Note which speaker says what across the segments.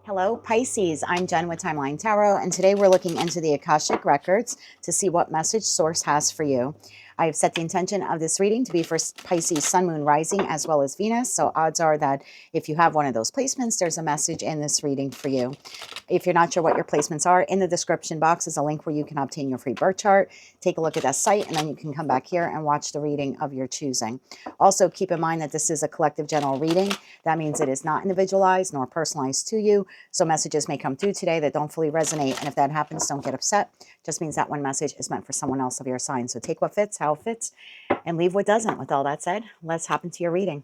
Speaker 1: Hello, Pisces. I'm Jen with Timeline Tarot, and today we're looking into the Akashic Records to see what message Source has for you. I have set the intention of this reading to be for Pisces, Sun, Moon, Rising, as well as Venus. So odds are that if you have one of those placements, there's a message in this reading for you. If you're not sure what your placements are, in the description box is a link where you can obtain your free birth chart. Take a look at that site, and then you can come back here and watch the reading of your choosing. Also, keep in mind that this is a collective general reading. That means it is not individualized nor personalized to you. So messages may come through today that don't fully resonate. And if that happens, don't get upset. Just means that one message is meant for someone else of your sign. So take what fits, how it fits, and leave what doesn't. With all that said, let's hop into your reading.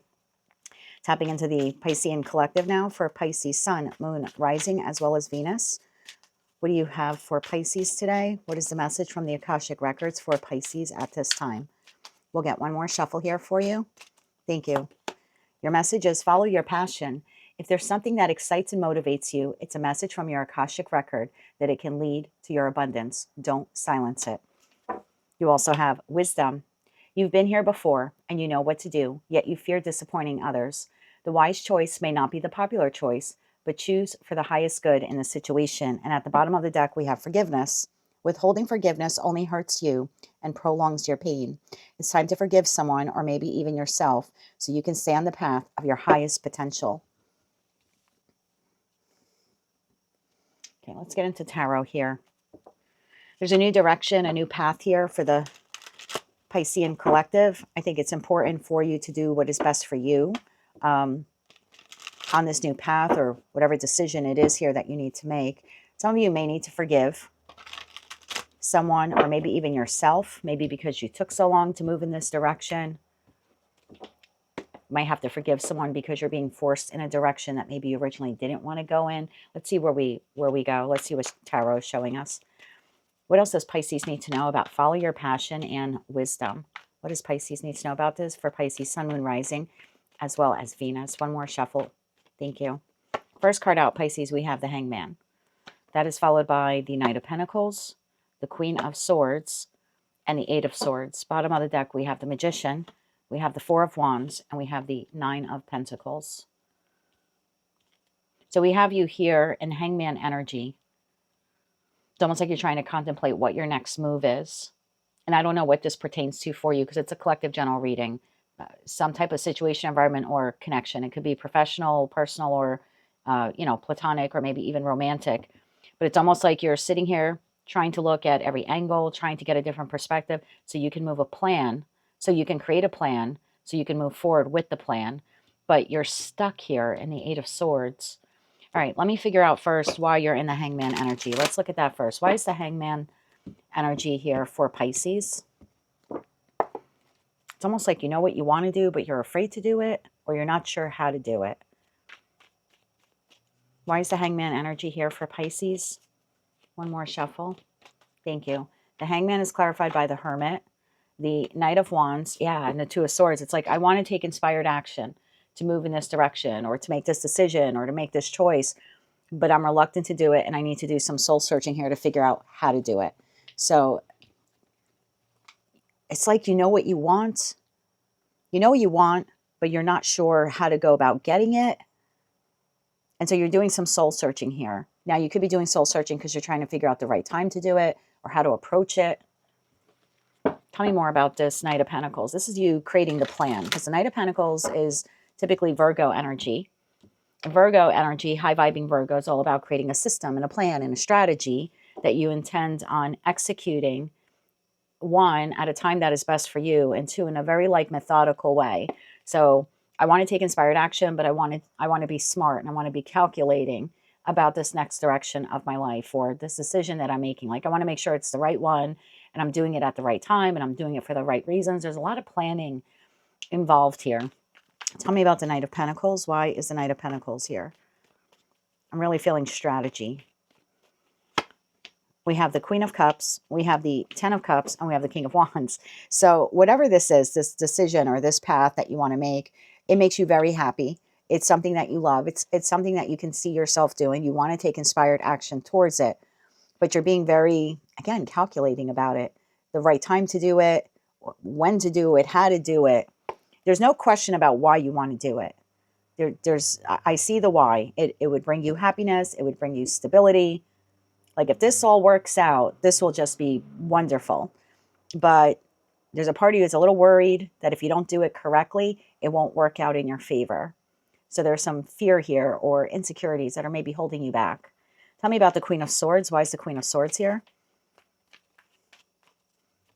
Speaker 1: Tapping into the Piscean collective now for Pisces, Sun, Moon, Rising, as well as Venus. What do you have for Pisces today? What is the message from the Akashic Records for Pisces at this time? We'll get one more shuffle here for you. Thank you. Your message is follow your passion. If there's something that excites and motivates you, it's a message from your Akashic record that it can lead to your abundance. Don't silence it. You also have wisdom. You've been here before and you know what to do, yet you fear disappointing others. The wise choice may not be the popular choice, but choose for the highest good in the situation. And at the bottom of the deck, we have forgiveness. Withholding forgiveness only hurts you and prolongs your pain. It's time to forgive someone or maybe even yourself so you can stay on the path of your highest potential. Okay, let's get into tarot here. There's a new direction, a new path here for the Piscean collective. I think it's important for you to do what is best for you on this new path or whatever decision it is here that you need to make. Some of you may need to forgive someone or maybe even yourself, maybe because you took so long to move in this direction. You might have to forgive someone because you're being forced in a direction that maybe you originally didn't want to go in. Let's see where we go. Let's see what tarot is showing us. What else does Pisces need to know about follow your passion and wisdom? What does Pisces need to know about this for Pisces, Sun, Moon, Rising, as well as Venus? One more shuffle. Thank you. First card out, Pisces, we have the Hangman. That is followed by the Knight of Pentacles, the Queen of Swords, and the Eight of Swords. Bottom of the deck, we have the Magician, we have the Four of Wands, and we have the Nine of Pentacles. So we have you here in Hangman energy. It's almost like you're trying to contemplate what your next move is. And I don't know what this pertains to for you because it's a collective general reading. Some type of situation, environment, or connection. It could be professional, personal, or platonic, or maybe even romantic. But it's almost like you're sitting here trying to look at every angle, trying to get a different perspective so you can move a plan, so you can create a plan, so you can move forward with the plan. But you're stuck here in the Eight of Swords. All right, let me figure out first why you're in the Hangman energy. Let's look at that first. Why is the Hangman energy here for Pisces? It's almost like you know what you want to do, but you're afraid to do it, or you're not sure how to do it. Why is the Hangman energy here for Pisces? One more shuffle. Thank you. The Hangman is clarified by the Hermit, the Knight of Wands, and the Two of Swords. It's like, I want to take inspired action to move in this direction or to make this decision or to make this choice, but I'm reluctant to do it, and I need to do some soul searching here to figure out how to do it. So it's like you know what you want. You know what you want, but you're not sure how to go about getting it. And so you're doing some soul searching here. Now, you could be doing soul searching because you're trying to figure out the right time to do it or how to approach it. Tell me more about this Knight of Pentacles. This is you creating the plan, because the Knight of Pentacles is typically Virgo energy. Virgo energy, high-vibing Virgo, is all about creating a system and a plan and a strategy that you intend on executing, one, at a time that is best for you, and two, in a very methodical way. So I want to take inspired action, but I want to be smart, and I want to be calculating about this next direction of my life or this decision that I'm making. Like, I want to make sure it's the right one, and I'm doing it at the right time, and I'm doing it for the right reasons. There's a lot of planning involved here. Tell me about the Knight of Pentacles. Why is the Knight of Pentacles here? I'm really feeling strategy. We have the Queen of Cups, we have the Ten of Cups, and we have the King of Wands. So whatever this is, this decision or this path that you want to make, it makes you very happy. It's something that you love. It's something that you can see yourself doing. You want to take inspired action towards it, but you're being very, again, calculating about it. The right time to do it, when to do it, how to do it. There's no question about why you want to do it. I see the why. It would bring you happiness. It would bring you stability. Like if this all works out, this will just be wonderful. But there's a part of you that's a little worried that if you don't do it correctly, it won't work out in your favor. So there's some fear here or insecurities that are maybe holding you back. Tell me about the Queen of Swords. Why is the Queen of Swords here?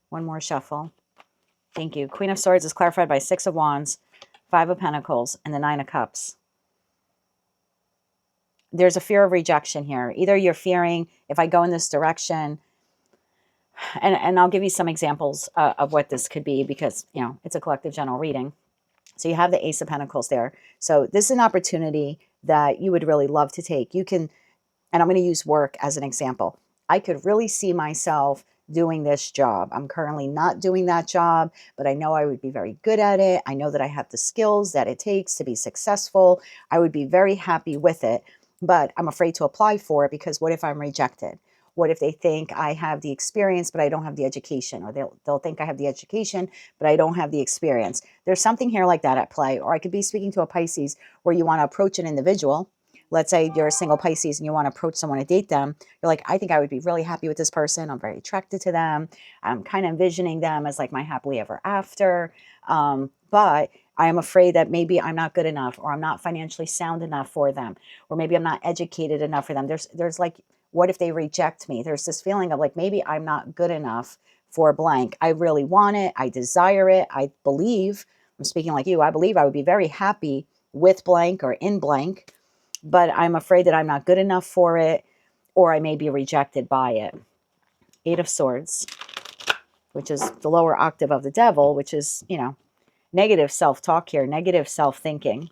Speaker 1: One more shuffle. Thank you. Queen of Swords is clarified by Six of Wands, Five of Pentacles, and the Nine of Cups. There's a fear of rejection here. Either you're fearing, if I go in this direction, and I'll give you some examples of what this could be because, you know, it's a collective general reading. So you have the Ace of Pentacles there. So this is an opportunity that you would really love to take. You can, and I'm going to use work as an example. I could really see myself doing this job. I'm currently not doing that job, but I know I would be very good at it. I know that I have the skills that it takes to be successful. I would be very happy with it, but I'm afraid to apply for it because what if I'm rejected? What if they think I have the experience, but I don't have the education? Or they'll think I have the education, but I don't have the experience. There's something here like that at play. Or I could be speaking to a Pisces where you want to approach an individual. Let's say you're a single Pisces and you want to approach someone to date them. You're like, I think I would be really happy with this person. I'm very attracted to them. I'm kind of envisioning them as like my happily ever after. But I am afraid that maybe I'm not good enough, or I'm not financially sound enough for them, or maybe I'm not educated enough for them. There's like, what if they reject me? There's this feeling of like, maybe I'm not good enough for blank. I really want it. I desire it. I believe, I'm speaking like you, I believe I would be very happy with blank or in blank, but I'm afraid that I'm not good enough for it, or I may be rejected by it. Eight of Swords, which is the lower octave of the devil, which is, you know, negative self-talk here, negative self-thinking.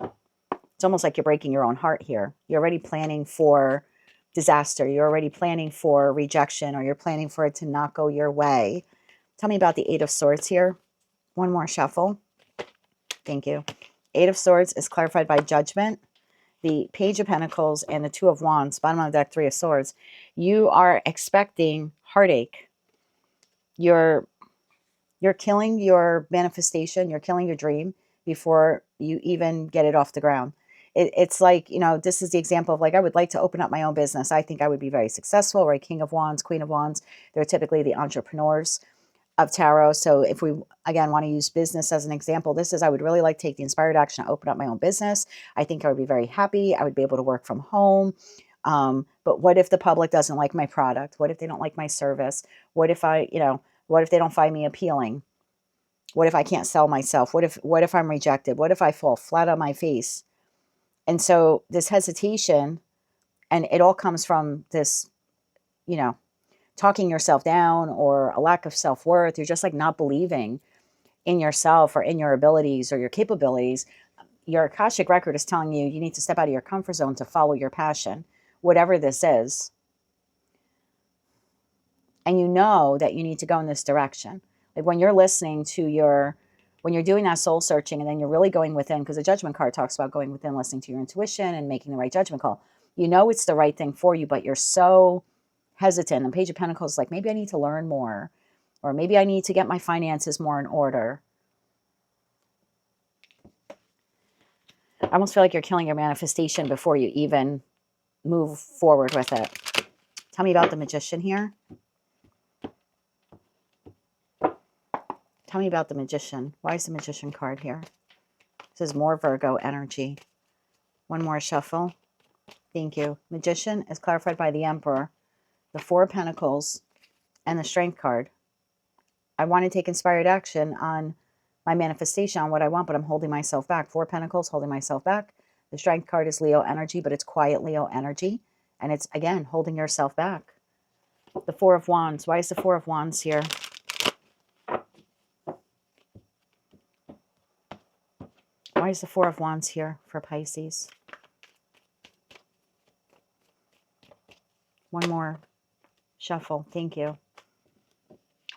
Speaker 1: It's almost like you're breaking your own heart here. You're already planning for disaster. You're already planning for rejection, or you're planning for it to not go your way. Tell me about the Eight of Swords here. One more shuffle. Thank you. Eight of Swords is clarified by Judgment, the Page of Pentacles, and the Two of Wands. Bottom of the deck, Three of Swords. You are expecting heartache. You're killing your manifestation. You're killing your dream before you even get it off the ground. It's like, you know, this is the example of like, I would like to open up my own business. I think I would be very successful, right? King of Wands, Queen of Wands. They're typically the entrepreneurs of tarot. So if we, again, want to use business as an example, this is, I would really like to take the inspired action to open up my own business. I think I would be very happy. I would be able to work from home. But what if the public doesn't like my product? What if they don't like my service? What if what if they don't find me appealing? What if I can't sell myself? What if I'm rejected? What if I fall flat on my face? And so this hesitation, and it all comes from this, you know, talking yourself down or a lack of self-worth. You're just like not believing in yourself or in your abilities or your capabilities. Your Akashic record is telling you need to step out of your comfort zone to follow your passion, whatever this is. And you know that you need to go in this direction. Like when you're listening to when you're doing that soul searching, and then you're really going within, because the Judgment card talks about going within, listening to your intuition and making the right judgment call. You know it's the right thing for you, but you're so hesitant. And Page of Pentacles is like, maybe I need to learn more, or maybe I need to get my finances more in order. I almost feel like you're killing your manifestation before you even move forward with it. Tell me about the Magician here. Tell me about the Magician. Why is the Magician card here? This is more Virgo energy. One more shuffle. Thank you. Magician is clarified by the Emperor, the Four of Pentacles, and the Strength card. I want to take inspired action on my manifestation, on what I want, but I'm holding myself back. Four of Pentacles, holding myself back. The Strength card is Leo energy, but it's quiet Leo energy. And it's, again, holding yourself back. The Four of Wands. Why is the Four of Wands here? Why is the Four of Wands here for Pisces? One more shuffle. Thank you.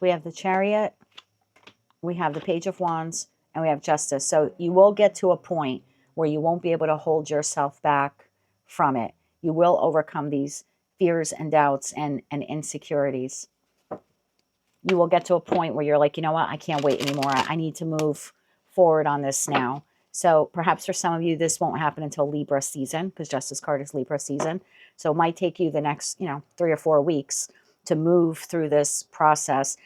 Speaker 1: We have the Chariot. We have the Page of Wands. And we have Justice. So you will get to a point where you won't be able to hold yourself back from it. You will overcome these fears and doubts and insecurities. You will get to a point where you're like, you know what? I can't wait anymore. I need to move forward on this now. So perhaps for some of you, this won't happen until Libra season, because Justice card is Libra season. So it might take you the next, 3 or 4 weeks to move through this process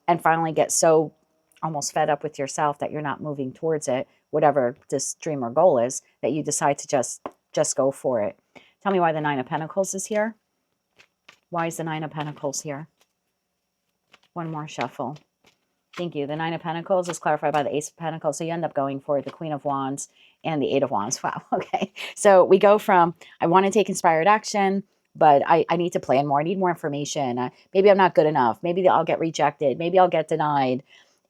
Speaker 1: and finally get so almost fed up with yourself that you're not moving towards it, whatever this dream or goal is, that you decide to just go for it. Tell me why the Nine of Pentacles is here. Why is the Nine of Pentacles here? One more shuffle. Thank you. The Nine of Pentacles is clarified by the Ace of Pentacles. So you end up going for the Queen of Wands and the Eight of Wands. Wow. Okay. So we go from, I want to take inspired action, but I need to plan more. I need more information. Maybe I'm not good enough. Maybe I'll get rejected. Maybe I'll get denied.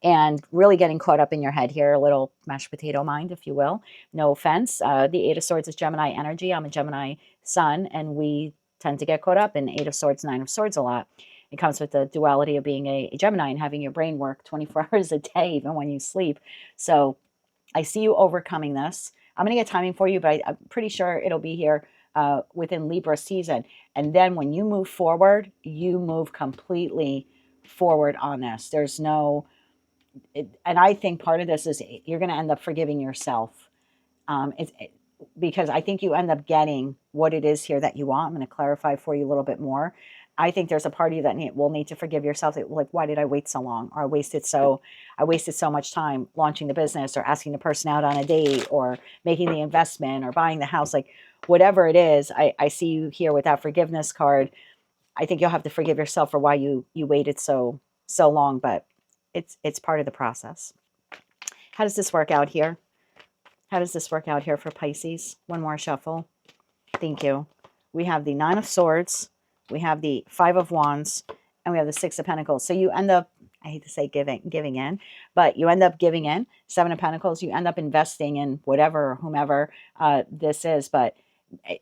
Speaker 1: And really getting caught up in your head here, a little mashed potato mind, if you will. No offense. The Eight of Swords is Gemini energy. I'm a Gemini sun, and we tend to get caught up in Eight of Swords, Nine of Swords a lot. It comes with the duality of being a Gemini and having your brain work 24 hours a day, even when you sleep. So I see you overcoming this. I'm going to get timing for you, but I'm pretty sure it'll be here within Libra season. And then when you move forward, you move completely forward on this. There's no, and I think part of this is you're going to end up forgiving yourself. Because I think you end up getting what it is here that you want. I'm going to clarify for you a little bit more. I think there's a part of you that will need to forgive yourself. Like, why did I wait so long? Or I wasted so much time launching the business, or asking the person out on a date, or making the investment, or buying the house. Like, whatever it is, I see you here with that forgiveness card. I think you'll have to forgive yourself for why you waited so long, but it's part of the process. How does this work out here? How does this work out here for Pisces? One more shuffle. Thank you. We have the Nine of Swords. We have the Five of Wands. And we have the Six of Pentacles. So you end up, I hate to say giving in, but you end up giving in. Seven of Pentacles. You end up investing in whatever or whomever this is. But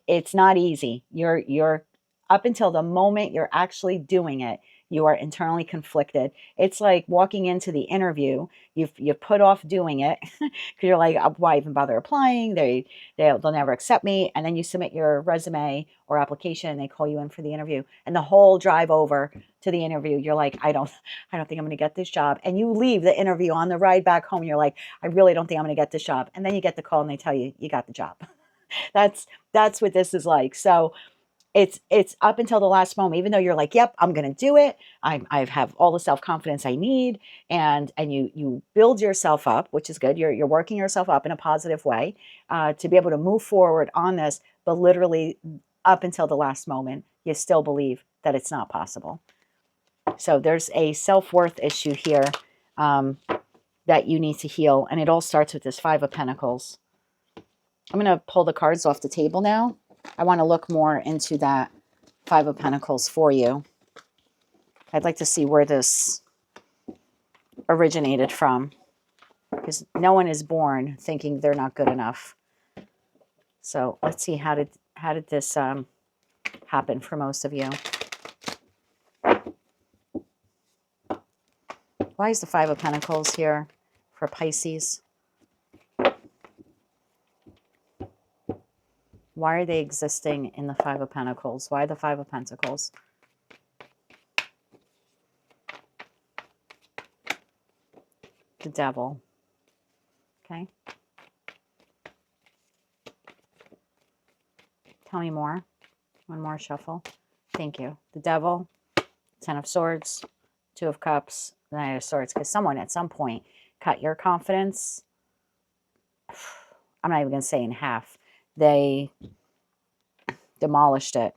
Speaker 1: it's not easy. You're up until the moment you're actually doing it, you are internally conflicted. It's like walking into the interview. You've put off doing it because you're like, why even bother applying? They'll never accept me. And then you submit your resume or application, and they call you in for the interview. And the whole drive over to the interview, you're like, I don't think I'm going to get this job. And you leave the interview on the ride back home. You're like, I really don't think I'm going to get this job. And then you get the call and they tell you you got the job. That's what this is like. So it's up until the last moment, even though you're like, yep, I'm going to do it. I have all the self-confidence I need. And you build yourself up, which is good. You're working yourself up in a positive way to be able to move forward on this. But literally up until the last moment, you still believe that it's not possible. So there's a self-worth issue here that you need to heal. And it all starts with this Five of Pentacles. I'm going to pull the cards off the table now. I want to look more into that Five of Pentacles for you. I'd like to see where this originated from, because no one is born thinking they're not good enough. So let's see, how did this happen for most of you? Why is the Five of Pentacles here for Pisces? Why are they existing in the Five of Pentacles? Why the Five of Pentacles? The Devil. Okay. Tell me more. One more shuffle. Thank you. The Devil, Ten of Swords, Two of Cups, the Knight of Swords. Because someone at some point cut your confidence. I'm not even going to say in half. They demolished it.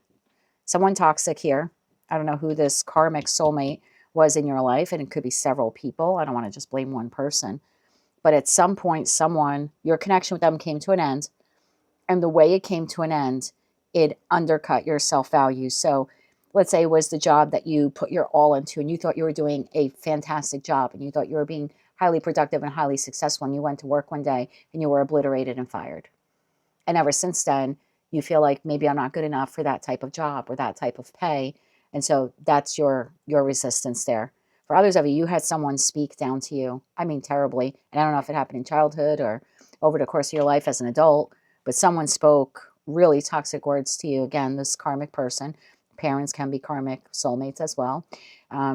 Speaker 1: Someone toxic here. I don't know who this karmic soulmate was in your life, and it could be several people. I don't want to just blame one person. But at some point, your connection with them came to an end. And the way it came to an end, it undercut your self-value. So let's say it was the job that you put your all into, and you thought you were doing a fantastic job, and you thought you were being highly productive and highly successful, and you went to work one day and you were obliterated and fired. And ever since then, you feel like maybe I'm not good enough for that type of job or that type of pay. And so that's your resistance there. For others of you, you had someone speak down to you. I mean, terribly. And I don't know if it happened in childhood or over the course of your life as an adult, but someone spoke really toxic words to you. Again, this karmic person. Parents can be karmic soulmates as well.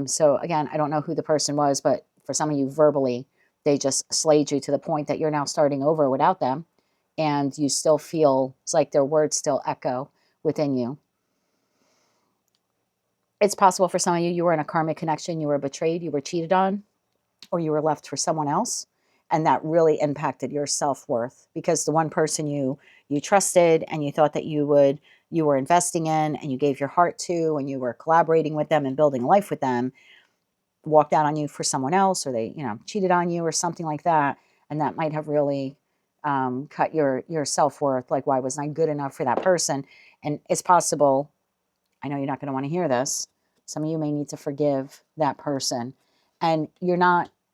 Speaker 1: So again, I don't know who the person was, but for some of you, verbally, they just slayed you to the point that you're now starting over without them. And you still feel, it's like their words still echo within you. It's possible for some of you, you were in a karmic connection, you were betrayed, you were cheated on, or you were left for someone else. And that really impacted your self-worth, because the one person you trusted and you thought that you were investing in and you gave your heart to and you were collaborating with them and building life with them, walked out on you for someone else, or they, cheated on you or something like that. And that might have really cut your self-worth. Like, why wasn't I good enough for that person? And it's possible, I know you're not going to want to hear this, some of you may need to forgive that person. And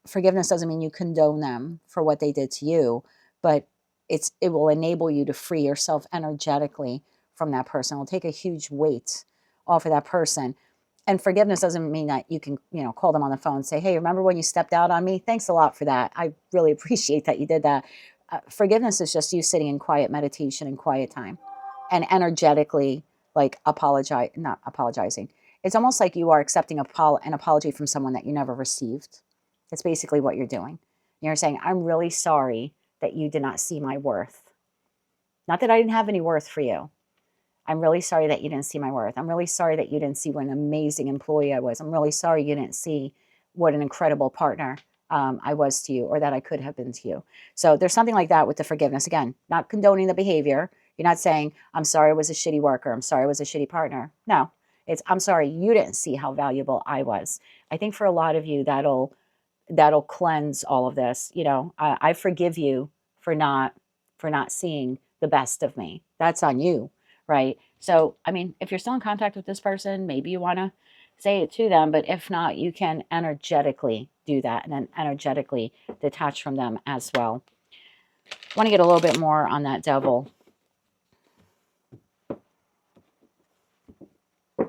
Speaker 1: forgiveness doesn't mean you condone them for what they did to you, but it will enable you to free yourself energetically from that person. It will take a huge weight off of that person. And forgiveness doesn't mean that you can, call them on the phone and say, hey, remember when you stepped out on me? Thanks a lot for that. I really appreciate that you did that. Forgiveness is just you sitting in quiet meditation and quiet time and energetically, like, not apologizing. It's almost like you are accepting an apology from someone that you never received. That's basically what you're doing. You're saying, I'm really sorry that you did not see my worth. Not that I didn't have any worth for you. I'm really sorry that you didn't see my worth. I'm really sorry that you didn't see what an amazing employee I was. I'm really sorry you didn't see what an incredible partner I was to you, or that I could have been to you. So there's something like that with the forgiveness. Again, not condoning the behavior. You're not saying, I'm sorry I was a shitty worker. I'm sorry I was a shitty partner. No, it's, I'm sorry you didn't see how valuable I was. I think for a lot of you, that'll cleanse all of this. I forgive you for not seeing the best of me. That's on you, right? So, I mean, if you're still in contact with this person, maybe you want to say it to them, but if not, you can energetically do that and then energetically detach from them as well. I want to get a little bit more on that devil. A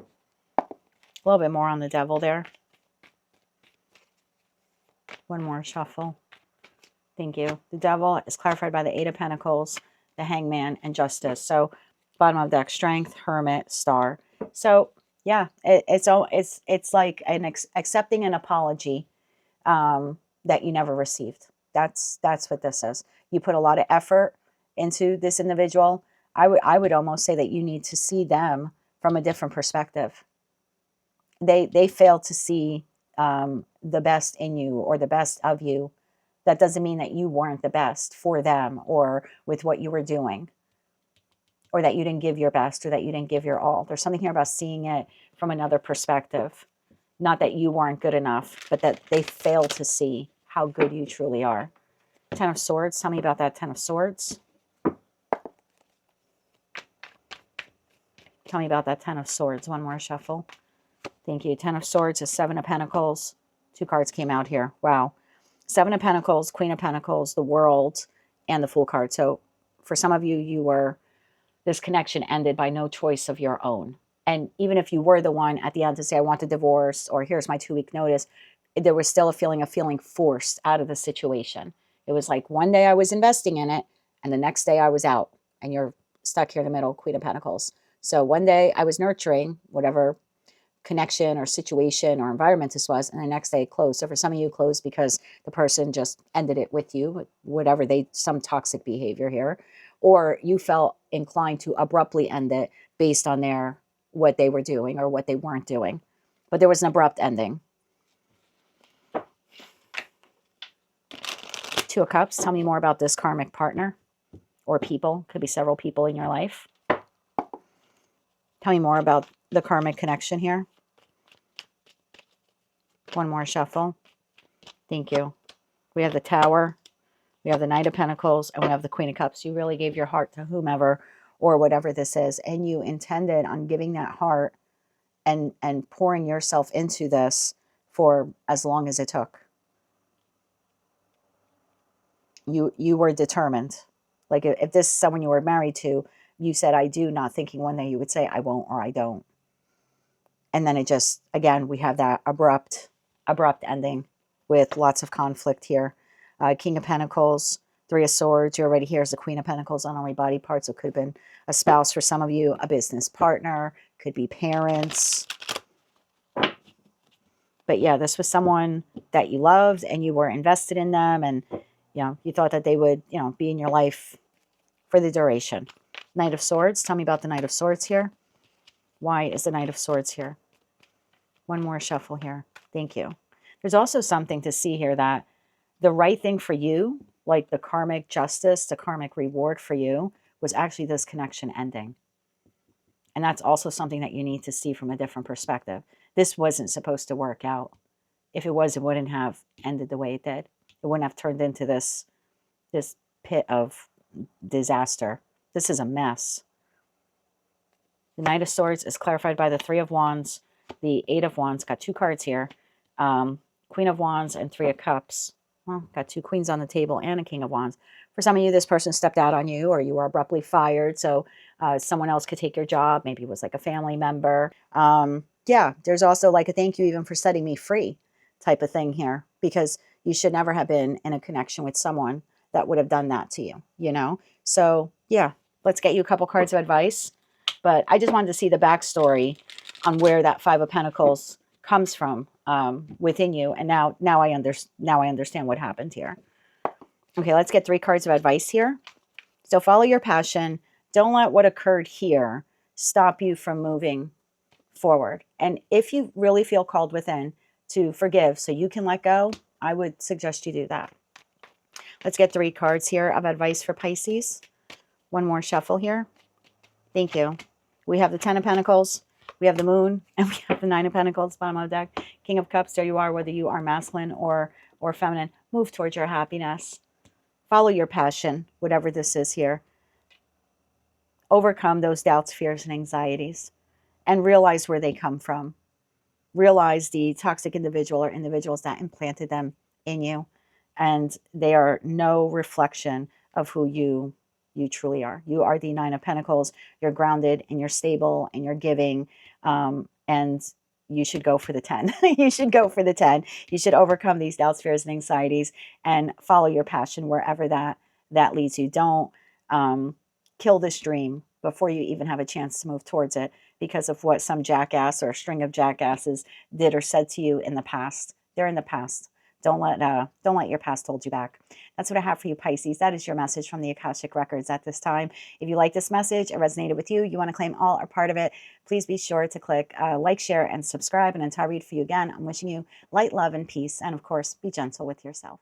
Speaker 1: little bit more on the devil there. One more shuffle. Thank you. The devil is clarified by the Eight of Pentacles, the Hangman, and Justice. So bottom of deck, Strength, Hermit, Star. So yeah, it's like accepting an apology that you never received. That's what this is. You put a lot of effort into this individual. I would almost say that you need to see them from a different perspective. They fail to see the best in you or the best of you. That doesn't mean that you weren't the best for them or with what you were doing, or that you didn't give your best, or that you didn't give your all. There's something here about seeing it from another perspective. Not that you weren't good enough, but that they failed to see how good you truly are. Ten of Swords. Tell me about that Ten of Swords. Tell me about that Ten of Swords. One more shuffle. Thank you. Ten of Swords is Seven of Pentacles. Two cards came out here. Wow. Seven of Pentacles, Queen of Pentacles, the World, and the Fool card. So for some of you, this connection ended by no choice of your own. And even if you were the one at the end to say, I want a divorce, or here's my 2-week notice, there was still a feeling of feeling forced out of the situation. It was like one day I was investing in it, and the next day I was out, and you're stuck here in the middle, Queen of Pentacles. So one day I was nurturing whatever connection or situation or environment this was, and the next day it closed. So for some of you, closed because the person just ended it with you, whatever some toxic behavior here, or you felt inclined to abruptly end it based on what they were doing or what they weren't doing. But there was an abrupt ending. Two of Cups. Tell me more about this karmic partner or people. Could be several people in your life. Tell me more about the karmic connection here. One more shuffle. Thank you. We have the Tower. We have the Knight of Pentacles. And we have the Queen of Cups. You really gave your heart to whomever or whatever this is. And you intended on giving that heart and pouring yourself into this for as long as it took. You were determined. Like if this is someone you were married to, you said, I do, not thinking one day you would say, I won't or I don't. And then it just, again, we have that abrupt ending with lots of conflict here. King of Pentacles, Three of Swords. You're already here as the Queen of Pentacles on only body parts. So it could have been a spouse for some of you, a business partner, could be parents. But yeah, this was someone that you loved and you were invested in them, and you thought that they would, be in your life for the duration. Knight of Swords. Tell me about the Knight of Swords here. Why is the Knight of Swords here? One more shuffle here. Thank you. There's also something to see here that the right thing for you, like the karmic justice, the karmic reward for you, was actually this connection ending. And that's also something that you need to see from a different perspective. This wasn't supposed to work out. If it was, it wouldn't have ended the way it did. It wouldn't have turned into this pit of disaster. This is a mess. The Knight of Swords is clarified by the Three of Wands, the Eight of Wands. Got two cards here. Queen of Wands and Three of Cups. Well, got two queens on the table and a King of Wands. For some of you, this person stepped out on you, or you were abruptly fired, so someone else could take your job. Maybe it was like a family member. Yeah, there's also like a thank you even for setting me free type of thing here, because you should never have been in a connection with someone that would have done that to you, So yeah, let's get you a couple cards of advice. But I just wanted to see the backstory on where that Five of Pentacles comes from within you. And now I understand what happened here. Okay, let's get 3 cards of advice here. So follow your passion. Don't let what occurred here stop you from moving forward. And if you really feel called within to forgive so you can let go, I would suggest you do that. Let's get 3 cards here of advice for Pisces. One more shuffle here. Thank you. We have the 10 of Pentacles, we have the Moon, and we have the 9 of Pentacles, bottom of the deck. King of Cups, there you are, whether you are masculine or feminine. Move towards your happiness. Follow your passion, whatever this is here. Overcome those doubts, fears, and anxieties, and realize where they come from. Realize the toxic individual or individuals that implanted them in you, and they are no reflection of who you truly are. You are the 9 of Pentacles. You're grounded and you're stable and you're giving, and you should go for the 10. You should go for the 10. You should overcome these doubts, fears, and anxieties and follow your passion wherever that leads you. Don't kill this dream before you even have a chance to move towards it because of what some jackass or a string of jackasses did or said to you in the past. They're in the past. Don't let your past hold you back. That's what I have for you, Pisces. That is your message from the Akashic Records at this time. If you like this message, it resonated with you, you want to claim all or part of it, please be sure to click like, share, and subscribe. And until I read for you again, I'm wishing you light, love, and peace. And of course, be gentle with yourself.